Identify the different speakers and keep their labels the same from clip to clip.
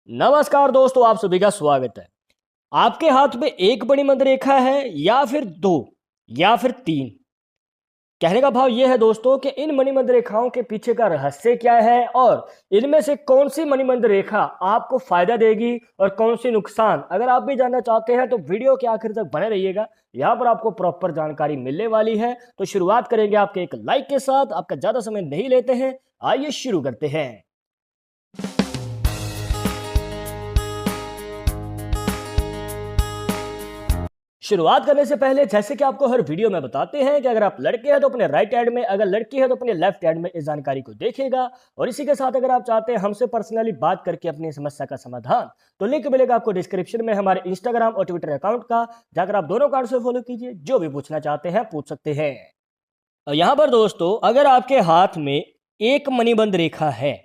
Speaker 1: नमस्कार दोस्तों, आप सभी का स्वागत है। आपके हाथ में एक मणिबंध रेखा है या फिर दो या फिर तीन। कहने का भाव यह है दोस्तों कि इन मणिबंध रेखाओं के पीछे का रहस्य क्या है और इनमें से कौन सी मणिबंध रेखा आपको फायदा देगी और कौन सी नुकसान। अगर आप भी जानना चाहते हैं तो वीडियो के आखिर तक बने रहिएगा। यहाँ पर आपको प्रॉपर जानकारी मिलने वाली है। तो शुरुआत करेंगे आपके एक लाइक के साथ। आपका ज्यादा समय नहीं लेते हैं, आइए शुरू करते हैं। शुरुआत करने से पहले जैसे कि आपको हर वीडियो में बताते हैं कि अगर आप लड़के हैं तो अपने राइट हैंड में, अगर लड़की है तो अपने लेफ्ट हैंड में इस जानकारी को देखिएगा। और इसी के साथ अगर आप चाहते हैं हमसे पर्सनली बात करके अपनी समस्या का समाधान, तो लिंक मिलेगा आपको डिस्क्रिप्शन में हमारे इंस्टाग्राम और ट्विटर अकाउंट का। जाकर आप दोनों अकाउंट से फॉलो कीजिए, जो भी पूछना चाहते हैं पूछ सकते हैं। और यहाँ पर दोस्तों अगर आपके हाथ में एक मणिबंध रेखा है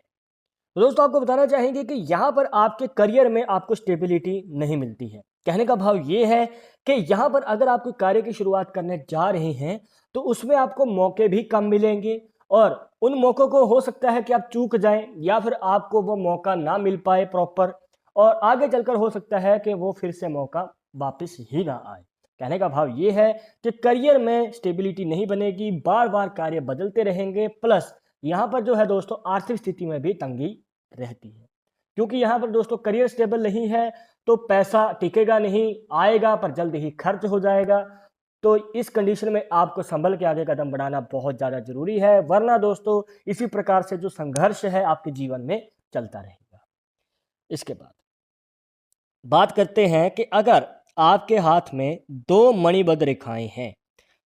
Speaker 1: तो दोस्तों आपको बताना चाहेंगे कि यहाँ पर आपके करियर में आपको स्टेबिलिटी नहीं मिलती है। कहने का भाव ये है कि यहाँ पर अगर आप कोई कार्य की शुरुआत करने जा रहे हैं तो उसमें आपको मौके भी कम मिलेंगे और उन मौकों को हो सकता है कि आप चूक जाएं या फिर आपको वो मौका ना मिल पाए प्रॉपर, और आगे चलकर हो सकता है कि वो फिर से मौका वापस ही ना आए। कहने का भाव ये है कि करियर में स्टेबिलिटी नहीं बनेगी, बार बार कार्य बदलते रहेंगे, प्लस यहाँ पर जो है दोस्तों आर्थिक स्थिति में भी तंगी रहती है। क्योंकि यहाँ पर दोस्तों करियर स्टेबल नहीं है तो पैसा टिकेगा नहीं, आएगा पर जल्द ही खर्च हो जाएगा। तो इस कंडीशन में आपको संभल के आगे कदम बढ़ाना बहुत ज़्यादा जरूरी है, वरना दोस्तों इसी प्रकार से जो संघर्ष है आपके जीवन में चलता रहेगा। इसके बाद बात करते हैं कि अगर आपके हाथ में दो मणिबद्ध रेखाएं हैं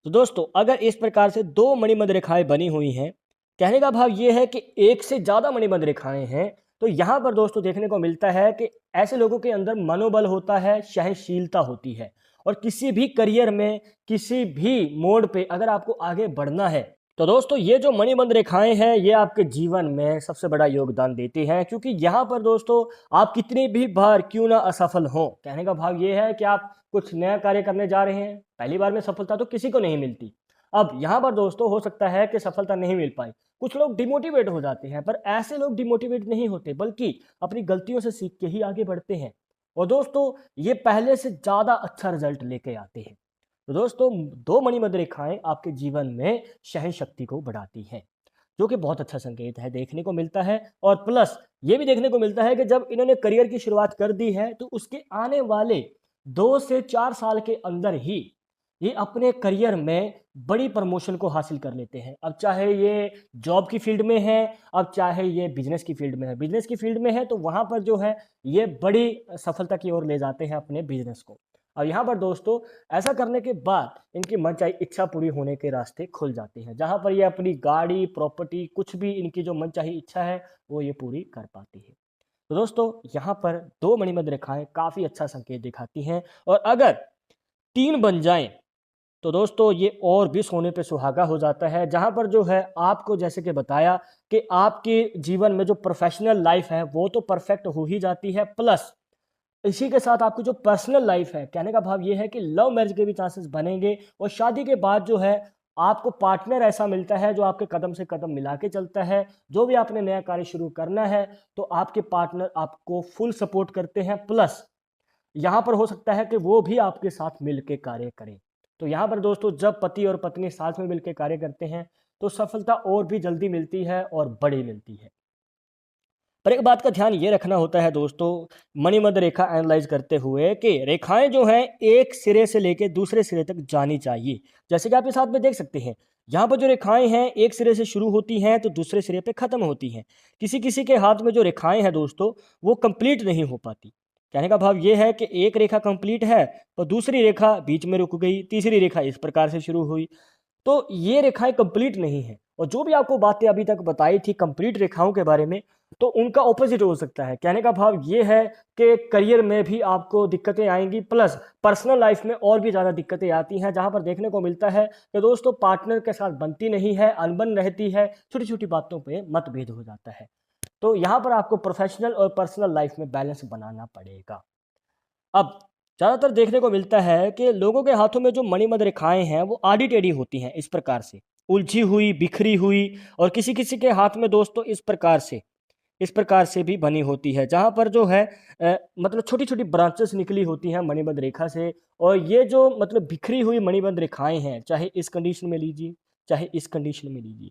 Speaker 1: तो दोस्तों अगर इस प्रकार से दो मणिबद्ध रेखाएं बनी हुई हैं, कहने का भाव ये है कि एक से ज़्यादा मणिबद्ध रेखाएं हैं, तो यहाँ पर दोस्तों देखने को मिलता है कि ऐसे लोगों के अंदर मनोबल होता है, सहनशीलता होती है, और किसी भी करियर में किसी भी मोड़ पे अगर आपको आगे बढ़ना है तो दोस्तों ये जो मणिबंध रेखाएं हैं ये आपके जीवन में सबसे बड़ा योगदान देती हैं। क्योंकि यहाँ पर दोस्तों आप कितनी भी बार क्यों ना असफल हो, कहने का भाव ये है कि आप कुछ नया कार्य करने जा रहे हैं, पहली बार में सफलता तो किसी को नहीं मिलती। अब यहाँ पर दोस्तों हो सकता है कि सफलता नहीं मिल पाई, कुछ लोग डिमोटिवेट हो जाते हैं, पर ऐसे लोग डिमोटिवेट नहीं होते बल्कि अपनी गलतियों से सीख के ही आगे बढ़ते हैं, और दोस्तों ये पहले से ज़्यादा अच्छा रिजल्ट लेके आते हैं। तो दोस्तों दो मणिबद्ध रेखाएं आपके जीवन में सहन शक्ति को बढ़ाती हैं, जो कि बहुत अच्छा संकेत है, देखने को मिलता है। और प्लस ये भी देखने को मिलता है कि जब इन्होंने करियर की शुरुआत कर दी है तो उसके आने वाले 2 से 4 साल के अंदर ही ये अपने करियर में बड़ी प्रमोशन को हासिल कर लेते हैं। अब चाहे ये जॉब की फील्ड में है, अब चाहे ये बिजनेस की फील्ड में है। बिजनेस की फील्ड में है तो वहाँ पर जो है ये बड़ी सफलता की ओर ले जाते हैं अपने बिजनेस को। और यहाँ पर दोस्तों ऐसा करने के बाद इनकी मनचाही इच्छा पूरी होने के रास्ते खुल जाते हैं, जहाँ पर ये अपनी गाड़ी, प्रॉपर्टी, कुछ भी इनकी जो मनचाही इच्छा है वो ये पूरी कर पाती है। तो दोस्तों यहाँ पर दो मणिबद्ध रेखाएं काफ़ी अच्छा संकेत दिखाती हैं, और अगर तीन बन जाएं तो दोस्तों ये और भी सोने पे सुहागा हो जाता है। जहाँ पर जो है आपको जैसे कि बताया कि आपके जीवन में जो प्रोफेशनल लाइफ है वो तो परफेक्ट हो ही जाती है, प्लस इसी के साथ आपकी जो पर्सनल लाइफ है, कहने का भाव ये है कि लव मैरिज के भी चांसेस बनेंगे, और शादी के बाद जो है आपको पार्टनर ऐसा मिलता है जो आपके कदम से कदम मिला के चलता है। जो भी आपने नया कार्य शुरू करना है तो आपके पार्टनर आपको फुल सपोर्ट करते हैं, प्लस यहाँ पर हो सकता है कि वो भी आपके साथ मिल के कार्य करें। तो यहाँ पर दोस्तों जब पति और पत्नी साथ में मिलकर कार्य करते हैं तो सफलता और भी जल्दी मिलती है और बड़ी मिलती है। पर एक बात का ध्यान ये रखना होता है दोस्तों मणिबद्ध रेखा एनालाइज करते हुए कि रेखाएं जो हैं एक सिरे से लेकर दूसरे सिरे तक जानी चाहिए। जैसे कि आप इस साथ में देख सकते हैं, यहाँ पर जो रेखाएं हैं एक सिरे से शुरू होती हैं तो दूसरे सिरे पे खत्म होती हैं। किसी किसी के हाथ में जो रेखाएं हैं दोस्तों वो कंप्लीट नहीं हो पाती। कहने का भाव ये है कि एक रेखा कंप्लीट है तो दूसरी रेखा बीच में रुक गई, तीसरी रेखा इस प्रकार से शुरू हुई, तो ये रेखाएं कंप्लीट नहीं है। और जो भी आपको बातें अभी तक बताई थी कंप्लीट रेखाओं के बारे में, तो उनका ऑपोजिट हो सकता है। कहने का भाव ये है कि करियर में भी आपको दिक्कतें आएंगी, प्लस पर्सनल लाइफ में और भी ज़्यादा दिक्कतें आती हैं, जहां पर देखने को मिलता है कि दोस्तों पार्टनर के साथ बनती नहीं है, अनबन रहती है, छोटी छोटी बातों पे मतभेद हो जाता है। तो यहाँ पर आपको प्रोफेशनल और पर्सनल लाइफ में बैलेंस बनाना पड़ेगा। अब ज़्यादातर देखने को मिलता है कि लोगों के हाथों में जो मणिबद्ध रेखाएं हैं वो आड़ी टेढ़ी होती हैं, इस प्रकार से उलझी हुई, बिखरी हुई, और किसी किसी के हाथ में दोस्तों इस प्रकार से इस प्रकार से भी बनी होती है, जहाँ पर जो है मतलब छोटी-छोटी ब्रांचेस निकली होती हैं मणिबंध रेखा से। और ये जो मतलब बिखरी हुई मणिबंध रेखाएँ हैं, चाहे इस कंडीशन में लीजिए, चाहे इस कंडीशन में लीजिए,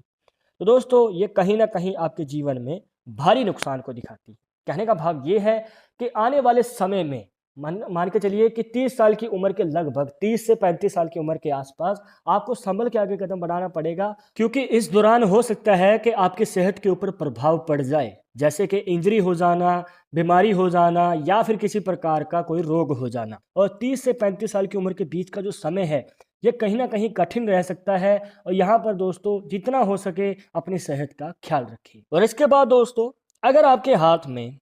Speaker 1: तो दोस्तों ये कहीं न कहीं आपके जीवन में भारी नुकसान को दिखाती है। कहने का भाव ये है कि आने वाले समय में मान के चलिए कि 30 साल की उम्र के लगभग 30 से 35 साल की उम्र के आसपास आपको संभल के आगे कदम बढ़ाना पड़ेगा, क्योंकि इस दौरान हो सकता है कि आपकी सेहत के ऊपर प्रभाव पड़ जाए, जैसे कि इंजरी हो जाना, बीमारी हो जाना या फिर किसी प्रकार का कोई रोग हो जाना। और 30 से 35 साल की उम्र के बीच का जो समय है, ये कहीं न कहीं कठिन रह सकता है। और यहाँ पर दोस्तों जितना हो सके अपनी सेहत का ख्याल रखिए। और इसके बाद दोस्तों, अगर आपके हाथ में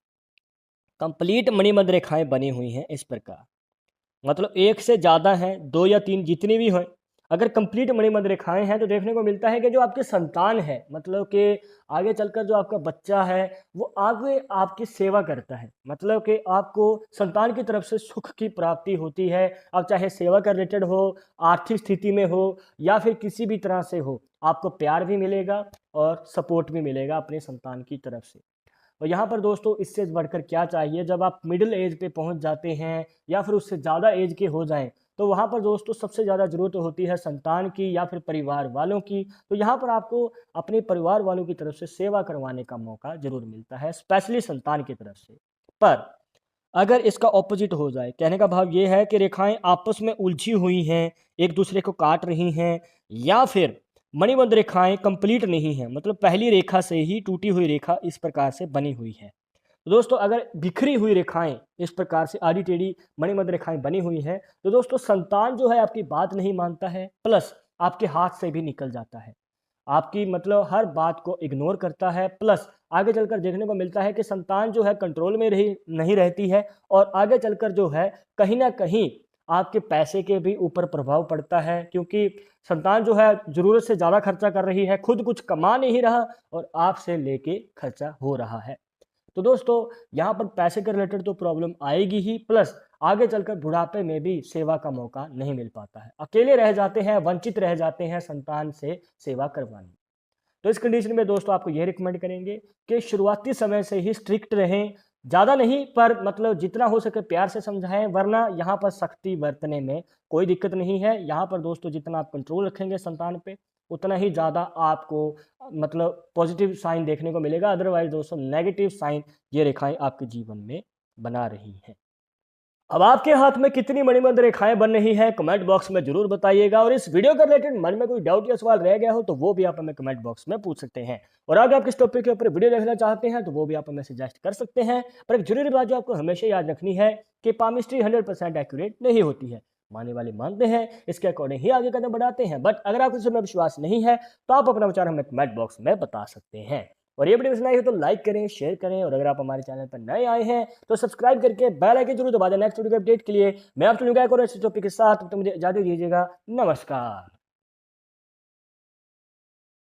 Speaker 1: कंप्लीट मणिबंध रेखाएँ बनी हुई हैं इस प्रकार, मतलब एक से ज़्यादा हैं, 2 या 3 जितनी भी हों, अगर कंप्लीट मणिबंध रेखाएँ हैं तो देखने को मिलता है कि जो आपकी संतान है, मतलब कि आगे चलकर जो आपका बच्चा है, वो आगे आपकी सेवा करता है। मतलब कि आपको संतान की तरफ से सुख की प्राप्ति होती है। अब चाहे सेवा का रिलेटेड हो, आर्थिक स्थिति में हो या फिर किसी भी तरह से हो, आपको प्यार भी मिलेगा और सपोर्ट भी मिलेगा अपने संतान की तरफ से। और यहाँ पर दोस्तों इससे बढ़कर क्या चाहिए, जब आप मिडिल एज पे पहुँच जाते हैं या फिर उससे ज़्यादा एज के हो जाएँ, तो वहाँ पर दोस्तों सबसे ज़्यादा ज़रूरत होती है संतान की या फिर परिवार वालों की। तो यहाँ पर आपको अपने परिवार वालों की तरफ से सेवा करवाने का मौका ज़रूर मिलता है, स्पेशली संतान की तरफ से। पर अगर इसका ऑपोजिट हो जाए, कहने का भाव ये है कि रेखाएँ आपस में उलझी हुई हैं, एक दूसरे को काट रही हैं, या फिर मणिबंध रेखाएँ कंप्लीट नहीं हैं, मतलब पहली रेखा से ही टूटी हुई रेखा इस प्रकार से बनी हुई है। तो दोस्तों अगर बिखरी हुई रेखाएँ इस प्रकार से आड़ी-टेढ़ी मणिबंध रेखाएँ बनी हुई हैं, तो दोस्तों संतान जो है आपकी बात नहीं मानता है, प्लस आपके हाथ से भी निकल जाता है। आपकी मतलब हर बात को इग्नोर करता है, प्लस आगे चलकर देखने को मिलता है कि संतान जो है कंट्रोल में रही नहीं रहती है। और आगे चलकर जो है कहीं न कहीं आपके पैसे के भी ऊपर प्रभाव पड़ता है, क्योंकि संतान जो है ज़रूरत से ज़्यादा खर्चा कर रही है, खुद कुछ कमा नहीं रहा और आपसे लेके खर्चा हो रहा है। तो दोस्तों यहाँ पर पैसे के रिलेटेड तो प्रॉब्लम आएगी ही, प्लस आगे चलकर बुढ़ापे में भी सेवा का मौका नहीं मिल पाता है, अकेले रह जाते हैं, वंचित रह जाते हैं संतान से सेवा करवाने। तो इस कंडीशन में दोस्तों आपको ये रिकमेंड करेंगे कि शुरुआती समय से ही स्ट्रिक्ट रहें, ज़्यादा नहीं पर मतलब जितना हो सके प्यार से समझाएं, वरना यहाँ पर सख्ती बरतने में कोई दिक्कत नहीं है। यहाँ पर दोस्तों जितना आप कंट्रोल रखेंगे संतान पे, उतना ही ज़्यादा आपको मतलब पॉजिटिव साइन देखने को मिलेगा। अदरवाइज दोस्तों नेगेटिव साइन ये रेखाएं आपके जीवन में बना रही हैं। अब आपके हाथ में कितनी मणिबंध रेखाएं बन रही हैं कमेंट बॉक्स में जरूर बताइएगा। और इस वीडियो के रिलेटेड मन में कोई डाउट या सवाल रह गया हो तो वो भी आप हमें कमेंट बॉक्स में पूछ सकते हैं। और अगर आप किस टॉपिक के ऊपर वीडियो देखना चाहते हैं तो वो भी आप हमें सजेस्ट कर सकते हैं। पर एक जरूरी बात जो आपको हमेशा याद रखनी है कि पामिस्ट्री 100% एक्यूरेट नहीं होती है। मानने वाले मानते हैं, इसके अकॉर्डिंग ही आगे कदम बढ़ाते हैं। बट अगर आपको इसमें विश्वास नहीं है तो आप अपना विचार हमें कमेंट बॉक्स में बता सकते हैं। और ये वीडियो पसंद आई हो तो लाइक करें, शेयर करें, और अगर आप हमारे चैनल पर नए आए हैं तो सब्सक्राइब करके बेल आइकन जरूर दबा दें नेक्स्ट वीडियो के अपडेट के लिए। मैं आपको एक और ऐसे टॉपिक के साथ, तो मुझे इजाजत दीजिएगा। नमस्कार।